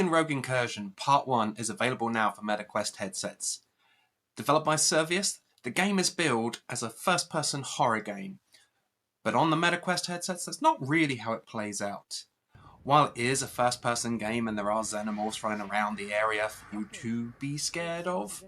Alien Rogue Incursion Part 1 is available now for MetaQuest headsets. Developed by Servius, the game is billed as a first-person horror game. But on the MetaQuest headsets, that's not really how it plays out. While it is a first-person game and there are xenomorphs running around the area for you to be scared of,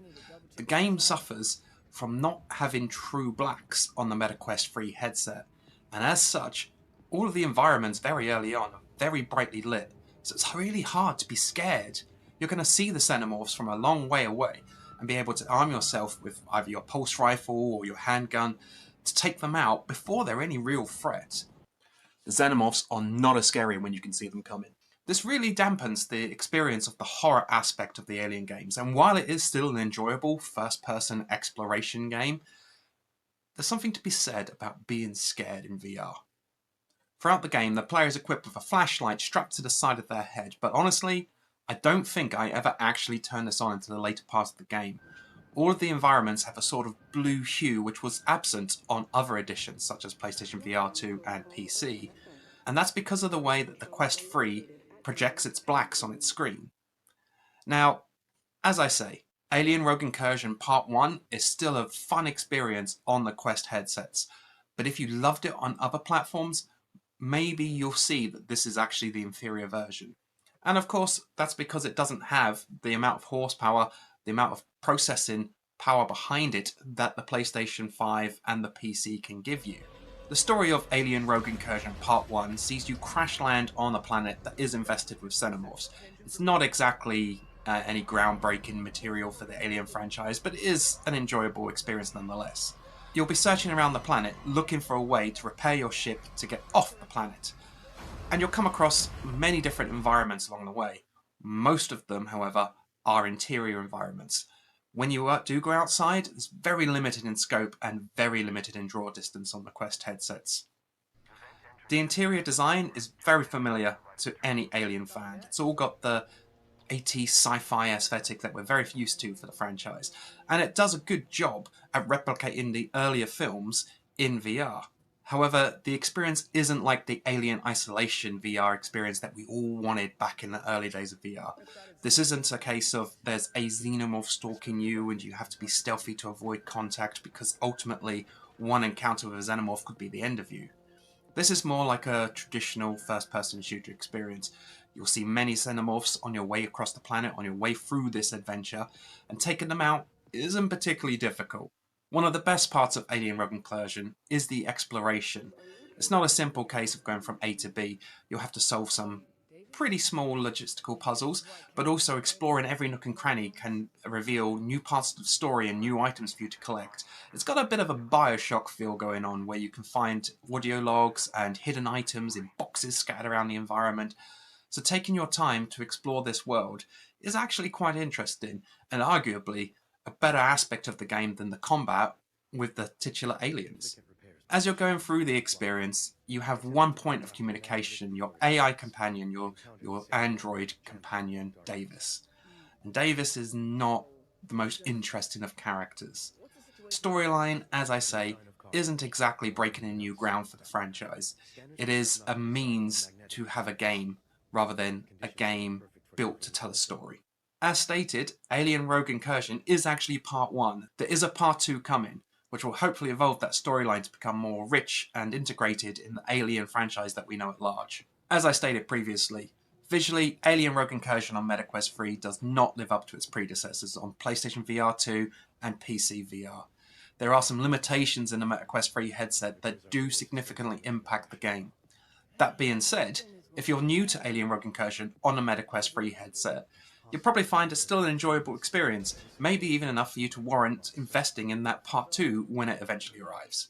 the game suffers from not having true blacks on the MetaQuest 3 headset. And as such, all of the environments very early on are very brightly lit, so it's really hard to be scared. You're going to see the xenomorphs from a long way away and be able to arm yourself with either your pulse rifle or your handgun to take them out before they're any real threat. The xenomorphs are not as scary when you can see them coming. This really dampens the experience of the horror aspect of the Alien games, and while it is still an enjoyable first-person exploration game, there's something to be said about being scared in VR. Throughout the game, the player is equipped with a flashlight strapped to the side of their head, but honestly, I don't think I ever actually turned this on until the later part of the game. All of the environments have a sort of blue hue which was absent on other editions such as PlayStation VR 2 and PC, and that's because of the way that the Quest 3 projects its blacks on its screen. Now, as I say, Alien Rogue Incursion Part 1 is still a fun experience on the Quest headsets, but if you loved it on other platforms, maybe you'll see that this is actually the inferior version. And of course, that's because it doesn't have the amount of horsepower, the amount of processing power behind it that the PlayStation 5 and the PC can give you. The story of Alien Rogue Incursion Part 1 sees you crash land on a planet that is infested with xenomorphs. It's not exactly any groundbreaking material for the Alien franchise, but it is an enjoyable experience nonetheless. You'll be searching around the planet looking for a way to repair your ship to get off the planet. And you'll come across many different environments along the way. Most of them, however, are interior environments. When you do go outside, it's very limited in scope and very limited in draw distance on the Quest headsets. The interior design is very familiar to any Alien fan. It's all got the 80s sci-fi aesthetic that we're very used to for the franchise, and it does a good job at replicating the earlier films in VR. However, the experience isn't like the Alien Isolation VR experience that we all wanted back in the early days of VR. This isn't a case of there's a xenomorph stalking you and you have to be stealthy to avoid contact because ultimately one encounter with a xenomorph could be the end of you. This is more like a traditional first-person shooter experience. You'll see many xenomorphs on your way across the planet, on your way through this adventure, and taking them out isn't particularly difficult. One of the best parts of Alien Rogue Incursion is the exploration. It's not a simple case of going from A to B. You'll have to solve some pretty small logistical puzzles, but also exploring every nook and cranny can reveal new parts of the story and new items for you to collect. It's got a bit of a Bioshock feel going on, where you can find audio logs and hidden items in boxes scattered around the environment. So taking your time to explore this world is actually quite interesting, and arguably a better aspect of the game than the combat with the titular aliens. As you're going through the experience, you have one point of communication, your AI companion, your android companion, Davis. And Davis is not the most interesting of characters. Storyline, as I say, isn't exactly breaking a new ground for the franchise. It is a means to have a game, rather than a game built to tell a story. As stated, Alien Rogue Incursion is actually Part 1. There is a Part 2 coming, which will hopefully evolve that storyline to become more rich and integrated in the Alien franchise that we know at large. As I stated previously, visually, Alien Rogue Incursion on MetaQuest 3 does not live up to its predecessors on PlayStation VR 2 and PC VR. There are some limitations in the MetaQuest 3 headset that do significantly impact the game. That being said, if you're new to Alien Rogue Incursion on a MetaQuest 3 headset, you'll probably find it still an enjoyable experience, maybe even enough for you to warrant investing in that Part 2 when it eventually arrives.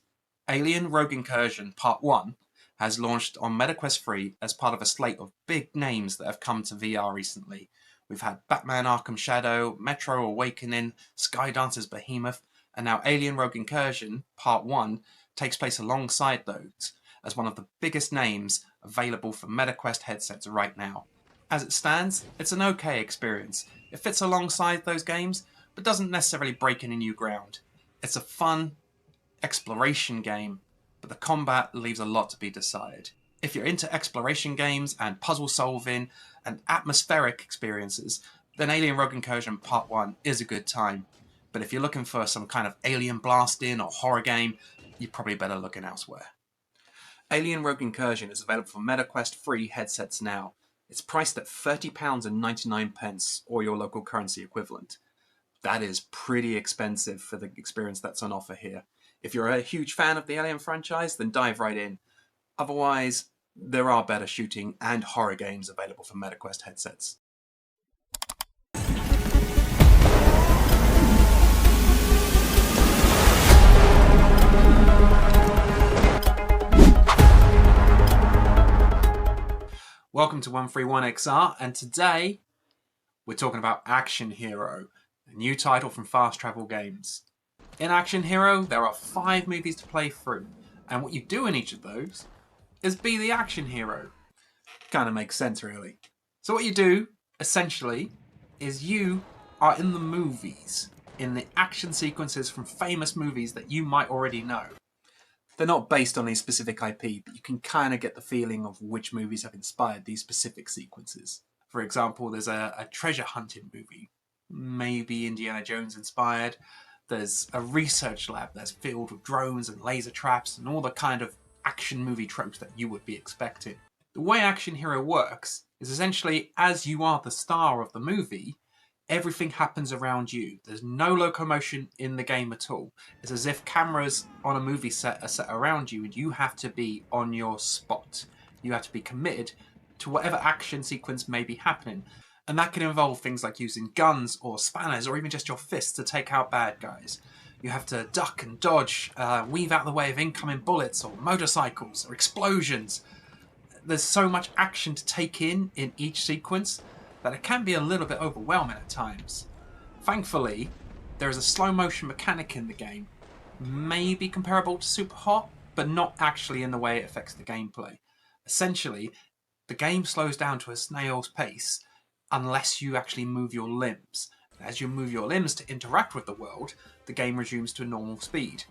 Alien Rogue Incursion Part 1 has launched on MetaQuest 3 as part of a slate of big names that have come to VR recently. We've had Batman Arkham Shadow, Metro Awakening, Skydancer's Behemoth, and now Alien Rogue Incursion Part 1 takes place alongside those as one of the biggest names available for MetaQuest headsets right now. As it stands, it's an okay experience. It fits alongside those games, but doesn't necessarily break any new ground. It's a fun exploration game, but the combat leaves a lot to be desired. If you're into exploration games and puzzle solving and atmospheric experiences, then Alien Rogue Incursion Part 1 is a good time. But if you're looking for some kind of alien blast-in or horror game, you're probably better looking elsewhere. Alien Rogue Incursion is available for MetaQuest free headsets now. It's priced at £30.99 or your local currency equivalent. That is pretty expensive for the experience that's on offer here. If you're a huge fan of the Alien franchise, then dive right in. Otherwise, there are better shooting and horror games available for MetaQuest headsets. Welcome to 131XR, and today we're talking about Action Hero, a new title from Fast Travel Games. In Action Hero, there are 5 movies to play through, and what you do in each of those is be the action hero. Kind of makes sense, really. So what you do, essentially, is you are in the movies, in the action sequences from famous movies that you might already know. They're not based on a specific IP, but you can kind of get the feeling of which movies have inspired these specific sequences. For example, there's a treasure hunting movie, maybe Indiana Jones inspired. There's a research lab that's filled with drones and laser traps and all the kind of action movie tropes that you would be expecting. The way Action Hero works is essentially as you are the star of the movie, everything happens around you. There's no locomotion in the game at all. It's as if cameras on a movie set are set around you and you have to be on your spot. You have to be committed to whatever action sequence may be happening. And that can involve things like using guns or spanners or even just your fists to take out bad guys. You have to duck and dodge, weave out the way of incoming bullets or motorcycles or explosions. There's so much action to take in each sequence that it can be a little bit overwhelming at times. Thankfully, there is a slow motion mechanic in the game, maybe comparable to Super Hot, but not actually in the way it affects the gameplay. Essentially, the game slows down to a snail's pace unless you actually move your limbs. As you move your limbs to interact with the world, the game resumes to normal speed.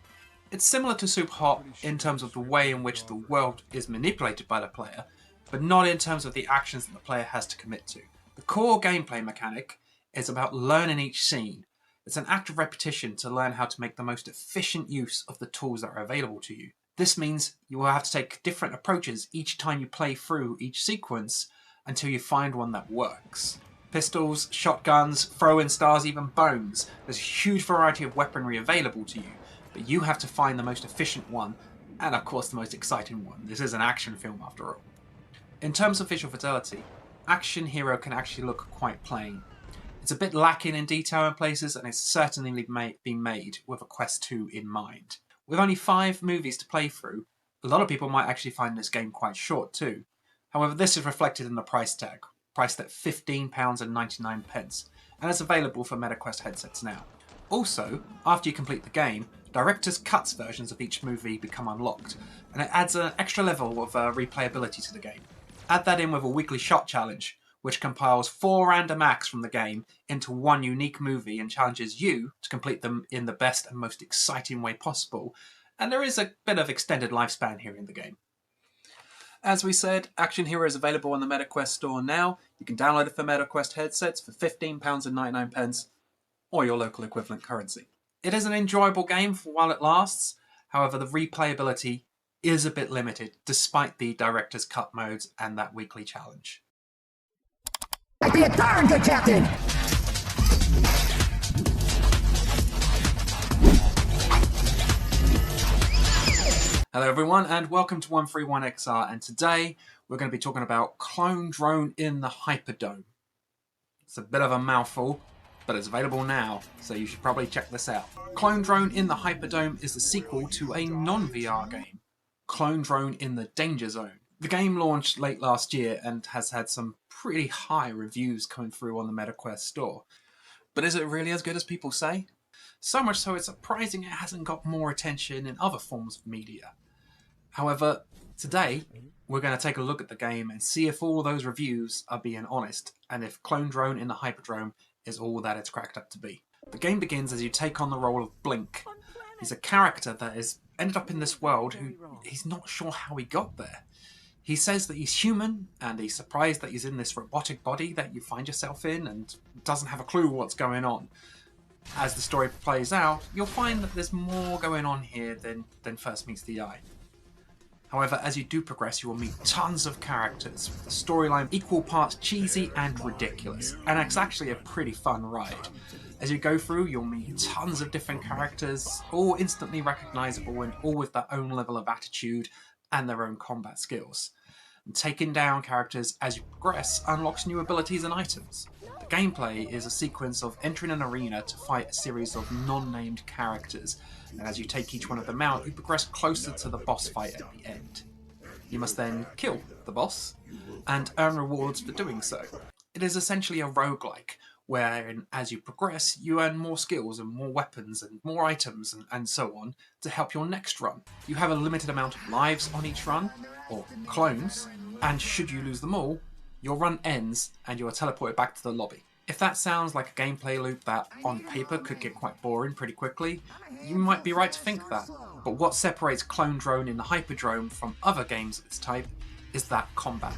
It's similar to Super Hot in terms of the way in which the world is manipulated by the player, but not in terms of the actions that the player has to commit to. The core gameplay mechanic is about learning each scene. It's an act of repetition to learn how to make the most efficient use of the tools that are available to you. This means you will have to take different approaches each time you play through each sequence until you find one that works. Pistols, shotguns, throw-in stars, even bones. There's a huge variety of weaponry available to you, but you have to find the most efficient one, and of course the most exciting one. This is an action film after all. In terms of visual fidelity, Action Hero can actually look quite plain. It's a bit lacking in detail in places, and it's certainly been made with a Quest 2 in mind. With only 5 movies to play through, a lot of people might actually find this game quite short too. However, this is reflected in the price tag, priced at £15.99, and it's available for MetaQuest headsets now. Also, after you complete the game, Director's Cuts versions of each movie become unlocked, and it adds an extra level of replayability to the game. Add that in with a weekly shot challenge, which compiles 4 random acts from the game into one unique movie and challenges you to complete them in the best and most exciting way possible, and there is a bit of extended lifespan here in the game. As we said, Action Hero is available on the MetaQuest store now. You can download it for MetaQuest headsets for £15.99 or your local equivalent currency. It is an enjoyable game for while it lasts, however the replayability is a bit limited despite the Director's Cut modes and that weekly challenge. I'd be a darn good captain! Hello everyone and welcome to 131XR, and today we're going to be talking about Clone Drone in the Hyperdome. It's a bit of a mouthful, but it's available now, so you should probably check this out. Clone Drone in the Hyperdome is the sequel to a non-VR game, Clone Drone in the Danger Zone. The game launched late last year and has had some pretty high reviews coming through on the MetaQuest store. But is it really as good as people say? So much so it's surprising it hasn't got more attention in other forms of media. However, today we're going to take a look at the game and see if all those reviews are being honest, and if Clone Drone in the Hyperdome is all that it's cracked up to be. The game begins as you take on the role of Blink. He's a character that has ended up in this world who he's not sure how he got there. He says that he's human, and he's surprised that he's in this robotic body that you find yourself in, and doesn't have a clue what's going on. As the story plays out, you'll find that there's more going on here than first meets the eye. However, as you do progress, you will meet tons of characters, with the storyline equal parts cheesy and ridiculous, and it's actually a pretty fun ride. As you go through, you'll meet tons of different characters, all instantly recognisable and all with their own level of attitude and their own combat skills. And taking down characters as you progress unlocks new abilities and items. The gameplay is a sequence of entering an arena to fight a series of non-named characters, and as you take each one of them out, you progress closer to the boss fight at the end. You must then kill the boss, and earn rewards for doing so. It is essentially a roguelike, wherein as you progress, you earn more skills and more weapons and more items and so on to help your next run. You have a limited amount of lives on each run, or clones, and should you lose them all, your run ends and you are teleported back to the lobby. If that sounds like a gameplay loop that, on paper, could get quite boring pretty quickly, you might be right to think that. But what separates Clone Drone in the Hyperdome from other games of its type is that combat.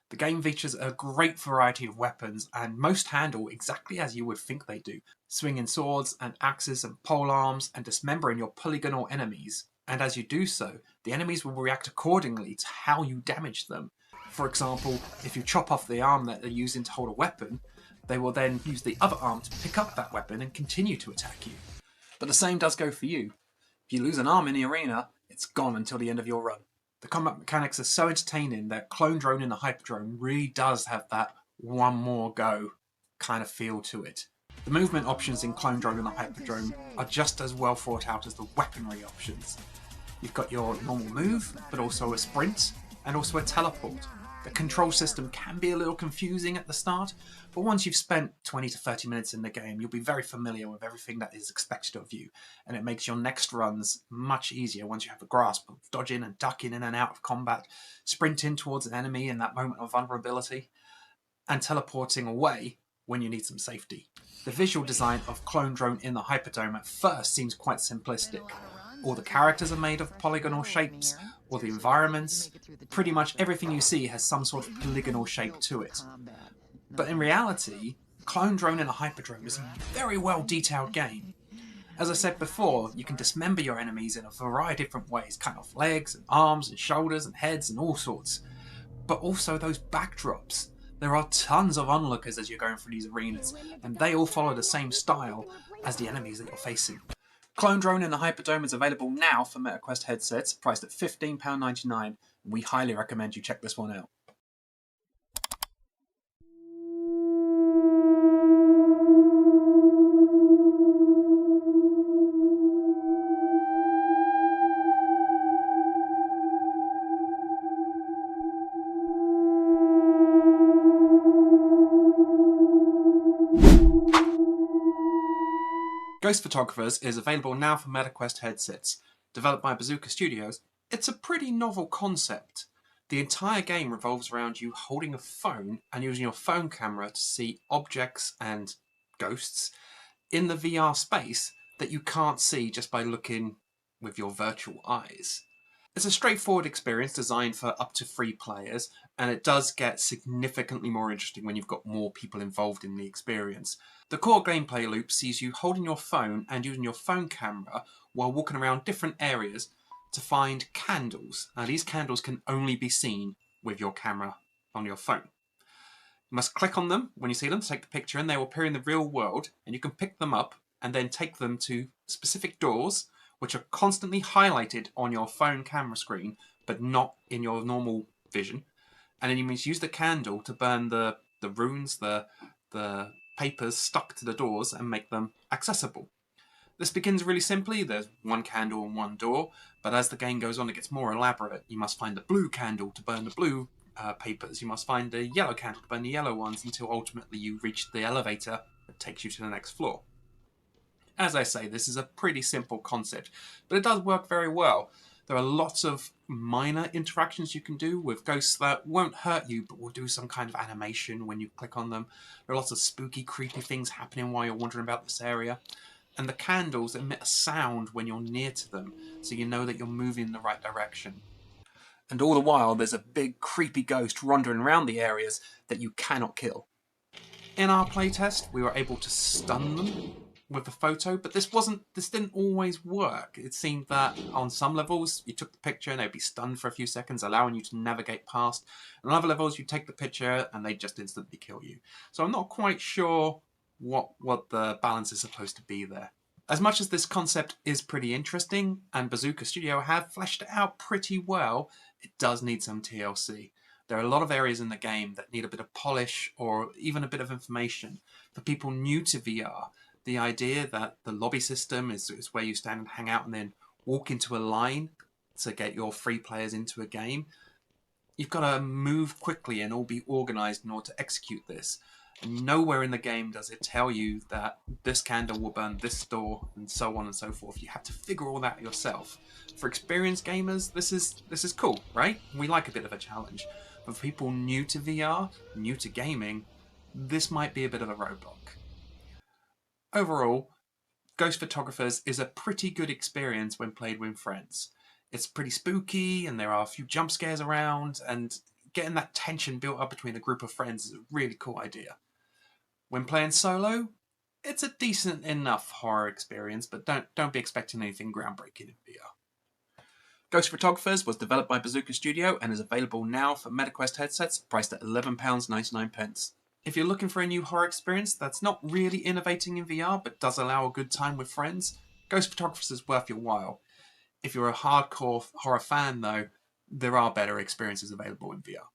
The game features a great variety of weapons, and most handle exactly as you would think they do, swinging swords and axes and polearms and dismembering your polygonal enemies. And as you do so, the enemies will react accordingly to how you damage them. For example, if you chop off the arm that they're using to hold a weapon, they will then use the other arm to pick up that weapon and continue to attack you. But the same does go for you. If you lose an arm in the arena, it's gone until the end of your run. The combat mechanics are so entertaining that Clone Drone in the Hyperdome really does have that one more go kind of feel to it. The movement options in Clone Drone in the Hyperdome are just as well thought out as the weaponry options. You've got your normal move, but also a sprint, and also a teleport. The control system can be a little confusing at the start, but once you've spent 20 to 30 minutes in the game, you'll be very familiar with everything that is expected of you, and it makes your next runs much easier once you have a grasp of dodging and ducking in and out of combat, sprinting towards an enemy in that moment of vulnerability, and teleporting away when you need some safety. The visual design of Clone Drone in the Hyperdome at first seems quite simplistic. All the characters are made of polygonal shapes, or the environments. Pretty much everything you see has some sort of polygonal shape to it. But in reality, Clone Drone in a Hyperdome is a very well detailed game. As I said before, you can dismember your enemies in a variety of different ways, cut off legs and arms and shoulders and heads and all sorts. But also those backdrops. There are tons of onlookers as you're going through these arenas, and they all follow the same style as the enemies that you're facing. Clone Drone in the Hyperdome is available now for MetaQuest headsets, priced at £15.99, and we highly recommend you check this one out. Ghost Photographers is available now for MetaQuest headsets. Developed by Bazooka Studios, it's a pretty novel concept. The entire game revolves around you holding a phone and using your phone camera to see objects and ghosts in the VR space that you can't see just by looking with your virtual eyes. It's a straightforward experience designed for up to 3 players, and it does get significantly more interesting when you've got more people involved in the experience. The core gameplay loop sees you holding your phone and using your phone camera while walking around different areas to find candles. Now, these candles can only be seen with your camera on your phone. You must click on them when you see them to take the picture, and they will appear in the real world, and you can pick them up and then take them to specific doors which are constantly highlighted on your phone camera screen, but not in your normal vision. And then you must use the candle to burn the runes, the papers stuck to the doors, and make them accessible. This begins really simply. There's one candle on one door, but as the game goes on, it gets more elaborate. You must find the blue candle to burn the blue papers. You must find the yellow candle to burn the yellow ones, until ultimately you reach the elevator that takes you to the next floor. As I say, this is a pretty simple concept, but it does work very well. There are lots of minor interactions you can do with ghosts that won't hurt you, but will do some kind of animation when you click on them. There are lots of spooky, creepy things happening while you're wandering about this area. And the candles emit a sound when you're near to them, so you know that you're moving in the right direction. And all the while, there's a big creepy ghost wandering around the areas that you cannot kill. In our playtest, we were able to stun them with the photo, but this didn't always work. It seemed that on some levels, you took the picture and they'd be stunned for a few seconds, allowing you to navigate past. And on other levels, you take the picture and they just instantly kill you. So I'm not quite sure what the balance is supposed to be there. As much as this concept is pretty interesting, and Bazooka Studio have fleshed it out pretty well, it does need some TLC. There are a lot of areas in the game that need a bit of polish or even a bit of information. For people new to VR, the idea that the lobby system is where you stand and hang out and then walk into a line to get your free players into a game, you've got to move quickly and all be organized in order to execute this. And nowhere in the game does it tell you that this candle will burn this door and so on and so forth. You have to figure all that yourself. For experienced gamers, this is cool, right? We like a bit of a challenge. But for people new to VR, new to gaming, this might be a bit of a roadblock. Overall, Ghost Photographers is a pretty good experience when played with friends. It's pretty spooky and there are a few jump scares around, and getting that tension built up between a group of friends is a really cool idea. When playing solo, it's a decent enough horror experience, but don't be expecting anything groundbreaking in VR. Ghost Photographers was developed by Bazooka Studio and is available now for MetaQuest headsets priced at £11.99. If you're looking for a new horror experience that's not really innovating in VR but does allow a good time with friends, Ghost Photographers is worth your while. If you're a hardcore horror fan though, there are better experiences available in VR.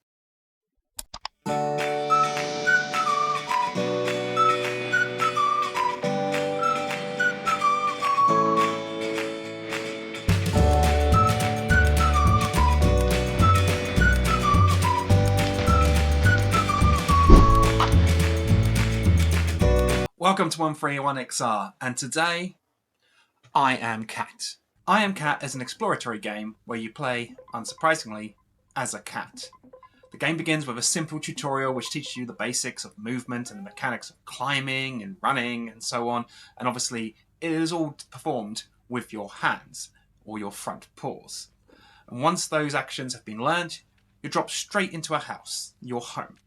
Welcome to 131XR, and today, I Am Cat. I Am Cat is an exploratory game where you play, unsurprisingly, as a cat. The game begins with a simple tutorial which teaches you the basics of movement and the mechanics of climbing and running and so on, and obviously it is all performed with your hands, or your front paws. And once those actions have been learned, you drop straight into a house, your home.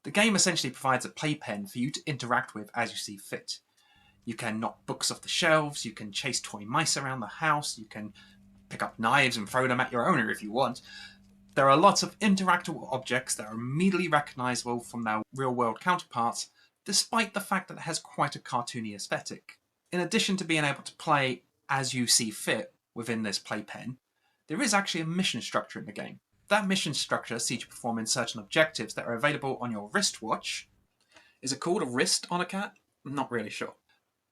The game essentially provides a playpen for you to interact with as you see fit. You can knock books off the shelves, you can chase toy mice around the house, you can pick up knives and throw them at your owner if you want. There are lots of interactable objects that are immediately recognisable from their real-world counterparts, despite the fact that it has quite a cartoony aesthetic. In addition to being able to play as you see fit within this playpen, there is actually a mission structure in the game. That mission structure sees you performing certain objectives that are available on your wristwatch. Is it called a wrist on a cat? I'm not really sure.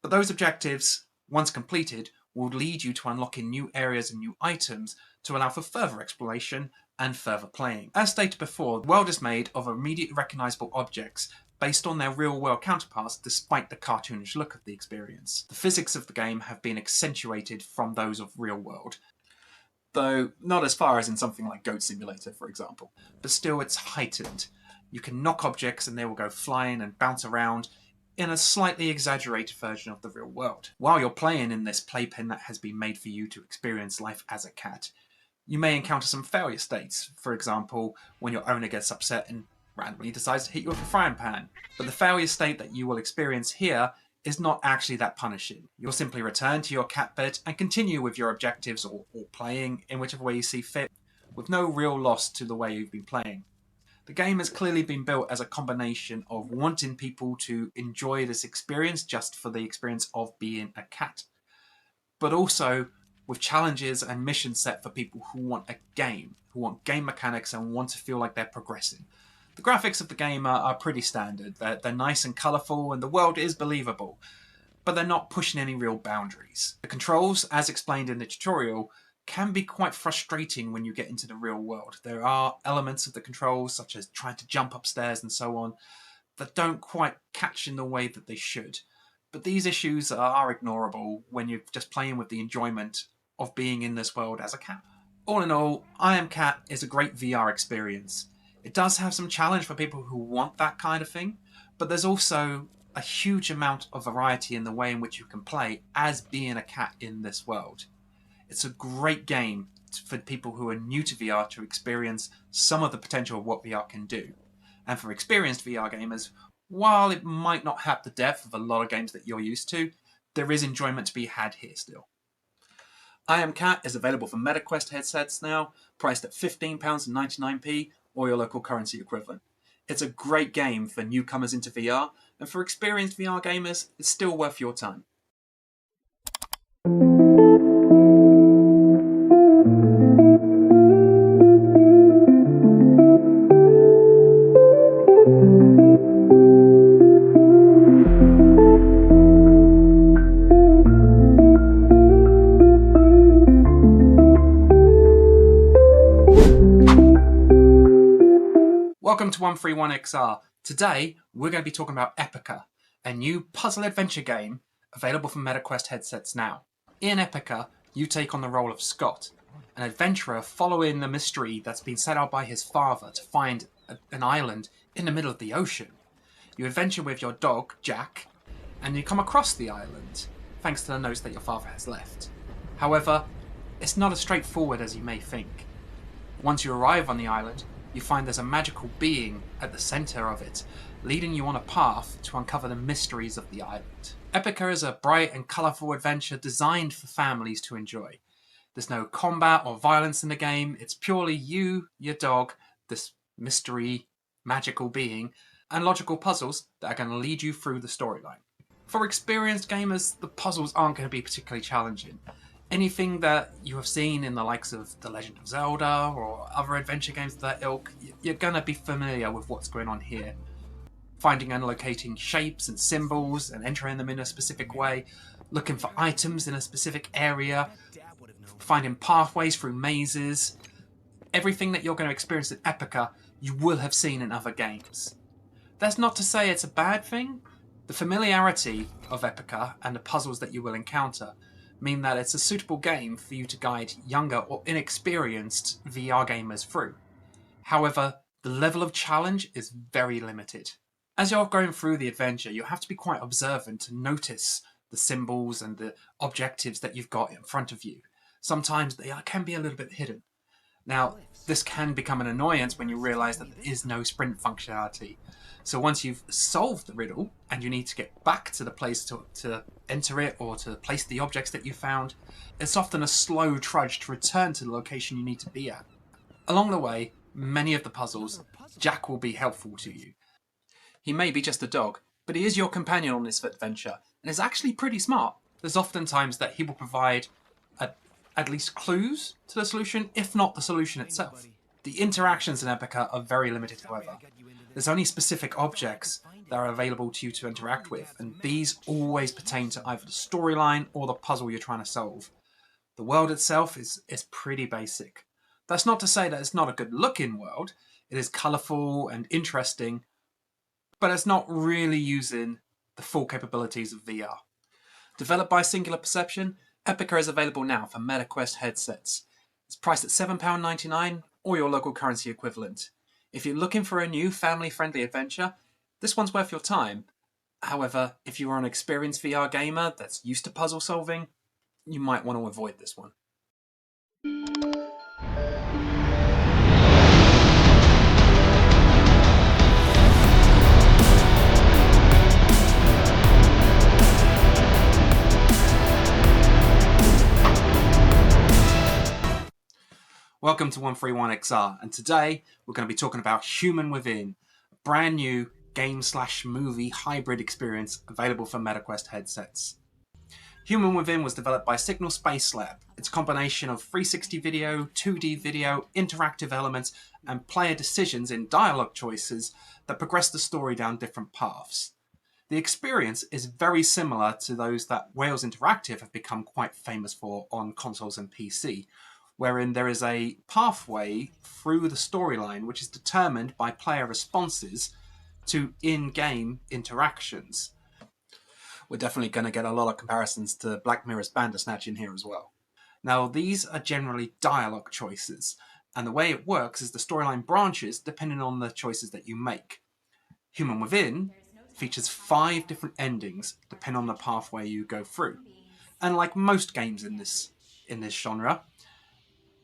But those objectives, once completed, will lead you to unlocking new areas and new items to allow for further exploration and further playing. As stated before, the world is made of immediately recognisable objects based on their real-world counterparts despite the cartoonish look of the experience. The physics of the game have been accentuated from those of real world, though not as far as in something like Goat Simulator, for example. But still, it's heightened. You can knock objects and they will go flying and bounce around in a slightly exaggerated version of the real world. While you're playing in this playpen that has been made for you to experience life as a cat, you may encounter some failure states. For example, when your owner gets upset and randomly decides to hit you with a frying pan. But the failure state that you will experience here is not actually that punishing. You'll simply return to your cat bed and continue with your objectives or playing in whichever way you see fit, with no real loss to the way you've been playing. The game has clearly been built as a combination of wanting people to enjoy this experience just for the experience of being a cat, but also with challenges and missions set for people who want a game, who want game mechanics and want to feel like they're progressing. The graphics of the game are pretty standard. They're nice and colourful and the world is believable, but they're not pushing any real boundaries. The controls, as explained in the tutorial, can be quite frustrating when you get into the real world. There are elements of the controls, such as trying to jump upstairs and so on, that don't quite catch in the way that they should. But these issues are ignorable when you're just playing with the enjoyment of being in this world as a cat. All in all, I Am Cat is a great VR experience. It does have some challenge for people who want that kind of thing, but there's also a huge amount of variety in the way in which you can play as being a cat in this world. It's a great game for people who are new to VR to experience some of the potential of what VR can do. And for experienced VR gamers, while it might not have the depth of a lot of games that you're used to, there is enjoyment to be had here still. I Am Cat is available for MetaQuest headsets now, priced at £15.99p or your local currency equivalent. It's a great game for newcomers into VR, and for experienced VR gamers, it's still worth your time. Welcome to 131XR. Today, we're going to be talking about Epica, a new puzzle adventure game available for MetaQuest headsets now. In Epica, you take on the role of Scott, an adventurer following the mystery that's been set out by his father to find an island in the middle of the ocean. You adventure with your dog, Jack, and you come across the island, thanks to the notes that your father has left. However, it's not as straightforward as you may think. Once you arrive on the island, you find there's a magical being at the centre of it, leading you on a path to uncover the mysteries of the island. Epica is a bright and colourful adventure designed for families to enjoy. There's no combat or violence in the game, it's purely you, your dog, this mystery, magical being, and logical puzzles that are going to lead you through the storyline. For experienced gamers, the puzzles aren't going to be particularly challenging. Anything that you have seen in the likes of The Legend of Zelda or other adventure games of that ilk, you're going to be familiar with what's going on here. Finding and locating shapes and symbols and entering them in a specific way, looking for items in a specific area, finding pathways through mazes. Everything that you're going to experience in Epica, you will have seen in other games. That's not to say it's a bad thing. The familiarity of Epica and the puzzles that you will encounter mean that it's a suitable game for you to guide younger or inexperienced VR gamers through. However, the level of challenge is very limited. As you're going through the adventure, you have to be quite observant to notice the symbols and the objectives that you've got in front of you. Sometimes they can be a little bit hidden. Now, this can become an annoyance when you realise that there is no sprint functionality. So once you've solved the riddle and you need to get back to the place to enter it or to place the objects that you found, it's often a slow trudge to return to the location you need to be at. Along the way, many of the puzzles, Jack will be helpful to you. He may be just a dog, but he is your companion on this adventure and is actually pretty smart. There's often times that he will provide at least clues to the solution, if not the solution itself. The interactions in Epica are very limited, however. There's only specific objects that are available to you to interact with, and these always pertain to either the storyline or the puzzle you're trying to solve. The world itself is pretty basic. That's not to say that it's not a good-looking world. It is colourful and interesting, but it's not really using the full capabilities of VR. Developed by Singular Perception, Epica is available now for MetaQuest headsets. It's priced at £7.99 or your local currency equivalent. If you're looking for a new family-friendly adventure, this one's worth your time. However, if you are an experienced VR gamer that's used to puzzle solving, you might want to avoid this one. Welcome to 131XR, and today we're going to be talking about Human Within, a brand new game/movie hybrid experience available for MetaQuest headsets. Human Within was developed by Signal Space Lab. It's a combination of 360 video, 2D video, interactive elements, and player decisions in dialogue choices that progress the story down different paths. The experience is very similar to those that Wales Interactive have become quite famous for on consoles and PC, wherein there is a pathway through the storyline which is determined by player responses to in-game interactions. We're definitely going to get a lot of comparisons to Black Mirror's Bandersnatch in here as well. Now, these are generally dialogue choices, and the way it works is the storyline branches depending on the choices that you make. Human Within features 5 different endings depending on the pathway you go through. And like most games in this genre,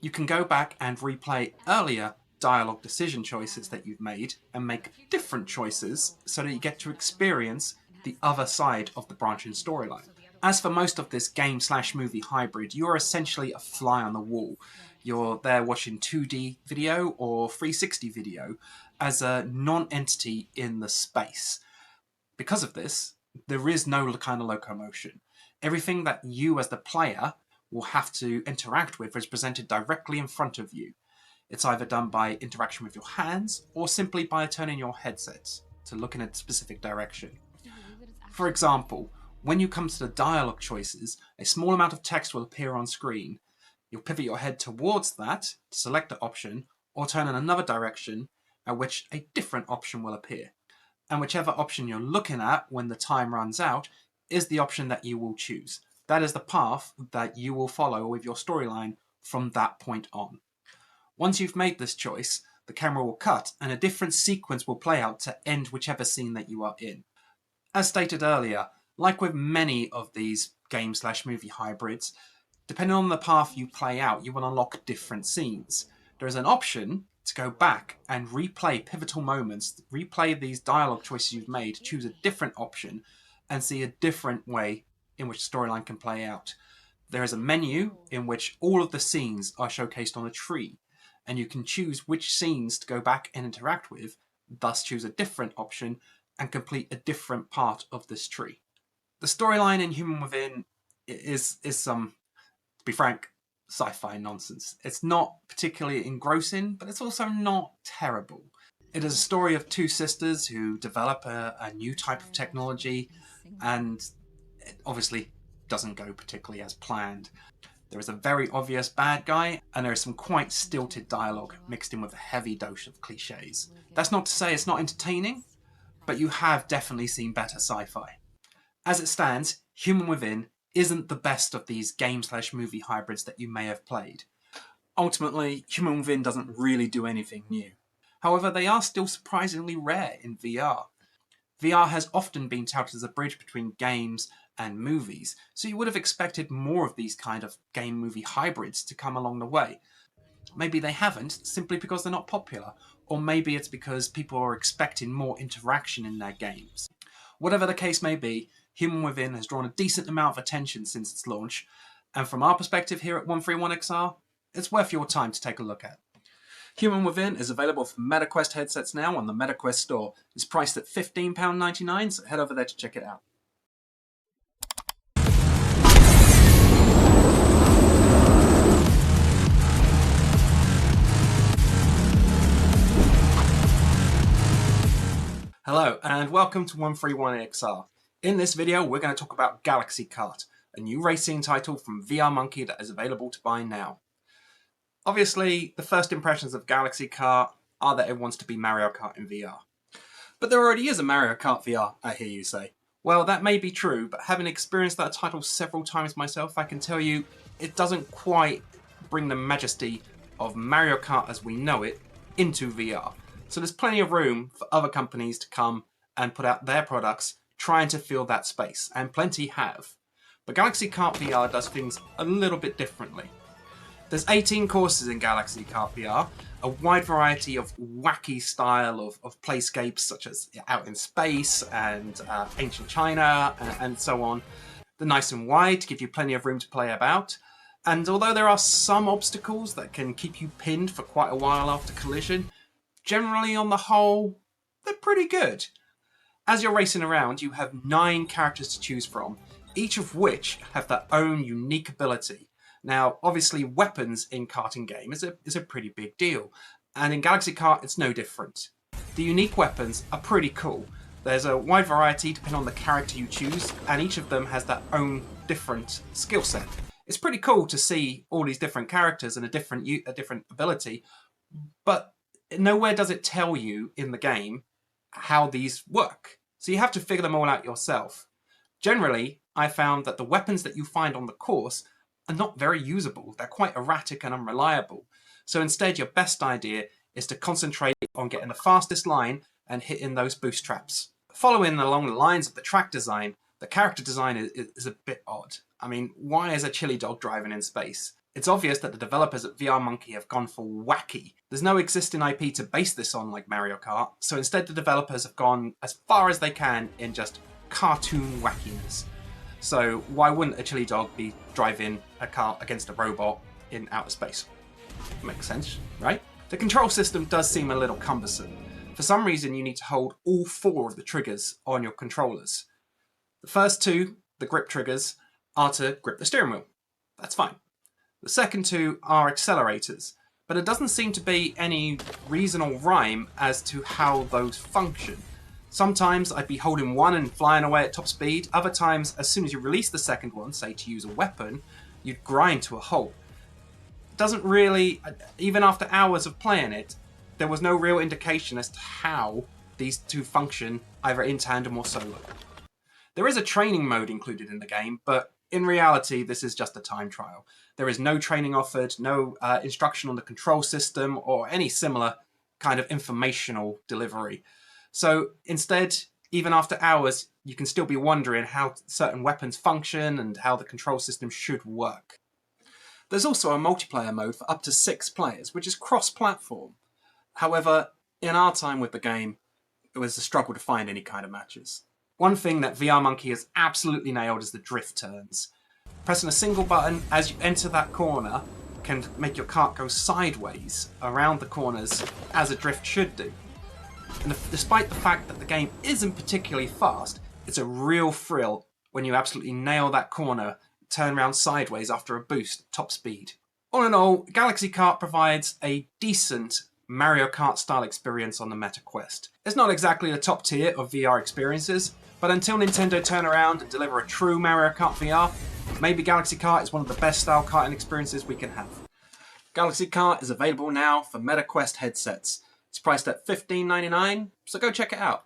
You can go back and replay earlier dialogue decision choices that you've made and make different choices so that you get to experience the other side of the branching storyline. As for most of this game/movie hybrid, you're essentially a fly on the wall. You're there watching 2D video or 360 video as a non-entity in the space. Because of this, there is no kind of locomotion. Everything that you as the player will have to interact with is presented directly in front of you. It's either done by interaction with your hands or simply by turning your headsets to look in a specific direction. For example, when you come to the dialogue choices, a small amount of text will appear on screen. You'll pivot your head towards that to select the option or turn in another direction at which a different option will appear. And whichever option you're looking at when the time runs out is the option that you will choose. That is the path that you will follow with your storyline from that point on. Once you've made this choice, the camera will cut and a different sequence will play out to end whichever scene that you are in. As stated earlier, like with many of these game/movie hybrids, depending on the path you play out, you will unlock different scenes. There is an option to go back and replay pivotal moments, replay these dialogue choices you've made, choose a different option, and see a different way in which the storyline can play out. There is a menu in which all of the scenes are showcased on a tree, and you can choose which scenes to go back and interact with, thus choose a different option and complete a different part of this tree. The storyline in Human Within is some, to be frank, sci-fi nonsense. It's not particularly engrossing, but it's also not terrible. It is a story of two sisters who develop a new type of technology, and it obviously doesn't go particularly as planned. There is a very obvious bad guy, and there is some quite stilted dialogue mixed in with a heavy dose of cliches. That's not to say it's not entertaining, but you have definitely seen better sci-fi. As it stands, Human Within isn't the best of these game/movie hybrids that you may have played. Ultimately, Human Within doesn't really do anything new. However, they are still surprisingly rare in VR. VR has often been touted as a bridge between games and movies, so you would have expected more of these kind of game-movie hybrids to come along the way. Maybe they haven't, simply because they're not popular, or maybe it's because people are expecting more interaction in their games. Whatever the case may be, Human Within has drawn a decent amount of attention since its launch, and from our perspective here at 131XR, it's worth your time to take a look at. Human Within is available for MetaQuest headsets now on the MetaQuest store. It's priced at £15.99, so head over there to check it out. Hello, and welcome to 131XR. In this video, we're going to talk about Galaxy Kart, a new racing title from VR Monkey that is available to buy now. Obviously, the first impressions of Galaxy Kart are that it wants to be Mario Kart in VR. But there already is a Mario Kart VR, I hear you say. Well, that may be true, but having experienced that title several times myself, I can tell you it doesn't quite bring the majesty of Mario Kart as we know it into VR. So there's plenty of room for other companies to come and put out their products trying to fill that space, and plenty have. But Galaxy Kart VR does things a little bit differently. There's 18 courses in Galaxy Kart VR, a wide variety of wacky style of playscapes such as out in space and ancient China and so on. They're nice and wide to give you plenty of room to play about. And although there are some obstacles that can keep you pinned for quite a while after collision, generally on the whole, they're pretty good. As you're racing around, you have 9 characters to choose from, each of which have their own unique ability. Now, obviously, weapons in karting game is a pretty big deal, and in Galaxy Kart, it's no different. The unique weapons are pretty cool. There's a wide variety depending on the character you choose, and each of them has their own different skill set. It's pretty cool to see all these different characters and a different ability, but nowhere does it tell you in the game how these work. So you have to figure them all out yourself. Generally, I found that the weapons that you find on the course are not very usable. They're quite erratic and unreliable. So instead, your best idea is to concentrate on getting the fastest line and hitting those boost traps. Following along the lines of the track design, the character design is a bit odd. I mean, why is a chili dog driving in space? It's obvious that the developers at VR Monkey have gone for wacky. There's no existing IP to base this on like Mario Kart, so instead the developers have gone as far as they can in just cartoon wackiness. So why wouldn't a chili dog be driving a cart against a robot in outer space? Makes sense, right? The control system does seem a little cumbersome. For some reason you need to hold all 4 of the triggers on your controllers. The first 2, the grip triggers, are to grip the steering wheel. That's fine. The second 2 are accelerators, but it doesn't seem to be any reason or rhyme as to how those function. Sometimes I'd be holding one and flying away at top speed, other times as soon as you release the second one, say to use a weapon, you'd grind to a halt. It doesn't really, even after hours of playing it, there was no real indication as to how these 2 function either in tandem or solo. There is a training mode included in the game, but in reality this is just a time trial. There is no training offered, no instruction on the control system or any similar kind of informational delivery. So instead, even after hours, you can still be wondering how certain weapons function and how the control system should work. There's also a multiplayer mode for up to 6 players, which is cross-platform. However, in our time with the game, it was a struggle to find any kind of matches. One thing that VR Monkey has absolutely nailed is the drift turns. Pressing a single button as you enter that corner can make your kart go sideways around the corners as a drift should do. And despite the fact that the game isn't particularly fast, it's a real thrill when you absolutely nail that corner, turn around sideways after a boost at top speed. All in all, Galaxy Kart provides a decent Mario Kart style experience on the Meta Quest. It's not exactly the top tier of VR experiences, but until Nintendo turn around and deliver a true Mario Kart VR, maybe Galaxy Kart is one of the best style karting experiences we can have. Galaxy Kart is available now for Meta Quest headsets. It's priced at $15.99, so go check it out.